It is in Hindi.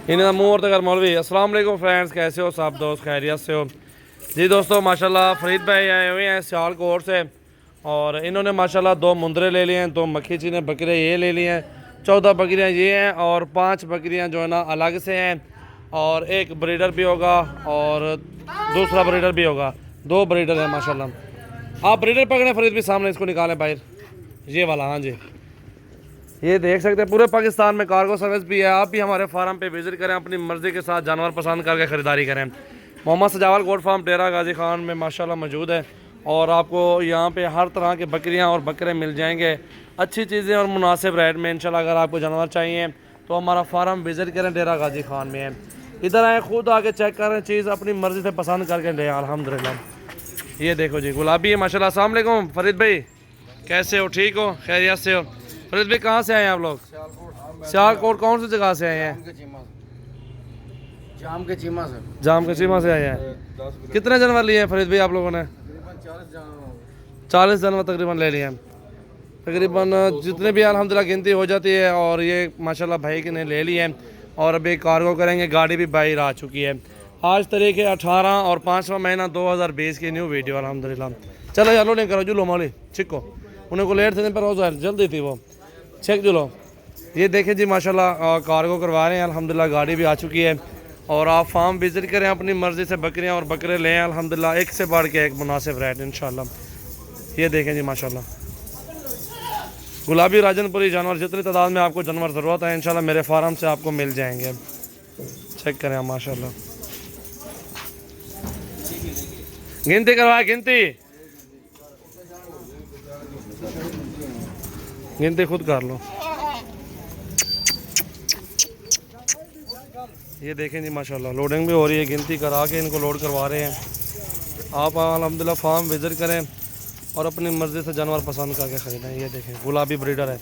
इन्हें मुँह और तक मौलवी। अस्सलाम वालेकुम फ्रेंड्स, कैसे हो सब दोस्त, खैरियत से हो जी। दोस्तों माशाल्लाह फरीद भाई आए हुए हैं सियालकोट से और इन्होंने माशाल्लाह 2 मुंदरे ले लिए हैं, 2 मक्खी चीने बकरे ये ले लिए हैं, 14 बकरियां ये हैं और 5 बकरियां जो है ना अलग से हैं और एक ब्रीडर भी होगा और दूसरा ब्रीडर भी होगा। 2 ब्रीडर हैं माशाल्लाह। आप ब्रीडर पकड़े फरीद भी, सामने इसको निकालें बाहर, ये वाला। हाँ जी, ये देख सकते हैं पूरे पाकिस्तान में कार्गो सर्विस भी है। आप भी हमारे फार्म पे विजिट करें, अपनी मर्ज़ी के साथ जानवर पसंद करके ख़रीदारी करें। मोहम्मद सजावल गोट फार्म डेरा गाजी खान में माशाल्लाह मौजूद है और आपको यहाँ पे हर तरह के बकरियाँ और बकरे मिल जाएंगे, अच्छी चीज़ें और मुनासिब रेट में इंशाल्लाह। अगर आपको जानवर चाहिए तो हमारा फार्म विज़िट करें, डेरा गाजी खान में है। इधर आए, खुद आके चेक करें, चीज़ अपनी मर्ज़ी से पसंद करके लें अल्हम्दुलिल्लाह। ये देखो जी गुलाबी है माशाल्लाह। अस्सलाम वालेकुम फरीद भाई, कैसे हो, ठीक हो, खैरियत से हो? फरीद भाई कहाँ से आए हैं आप लोग? सियालकोट। कौन सी जगह से आए हैं? जाम के चीमा से। जाम के चीमा से आए हैं। कितने जानवर लिए हैं फरीद भाई आप लोगों ने? 40 जानवर तकरीबन ले लिए हैं। तकरीबन जितने भी अल्हम्दुलिल्लाह गिनती हो जाती है और ये माशाल्लाह भाई के ने ले लिए हैं और अभी कार्गो करेंगे। गाड़ी भी बाहर आ चुकी है। आज तारीख है 18 और 5वां महीना 2020 की न्यू वीडियो अल्हम्दुलिल्लाह। चलो यार लोडिंग करो, जुलो मौली छिको, उन्हें को लेट थे पर रोज़ जल्दी थी वो चेक जुलो। ये देखें जी माशाल्लाह कार्गो करवा रहे हैं अल्हम्दुलिल्लाह, गाड़ी भी आ चुकी है और आप फार्म विज़िट करें, अपनी मर्ज़ी से बकरियां और बकरे लें अल्हम्दुलिल्लाह, एक से बढ़ के एक मुनासिब रेट इंशाल्लाह। ये देखें जी माशाल्लाह गुलाबी राजनपुरी जानवर, जितनी तादाद में आपको जानवर ज़रूरत है इंशाल्लाह मेरे फार्म से आपको मिल जाएंगे। चेक करें आप माशाल्लाह, गिनती करवाए, गिनती खुद कर लो। ये देखें जी माशाल्लाह लोडिंग भी हो रही है, गिनती करा के इनको लोड करवा रहे हैं। आप अल्हम्दुलिल्लाह फार्म विज़िट करें और अपनी मर्ज़ी से जानवर पसंद करके ख़रीदें। ये देखें गुलाबी ब्रीडर है।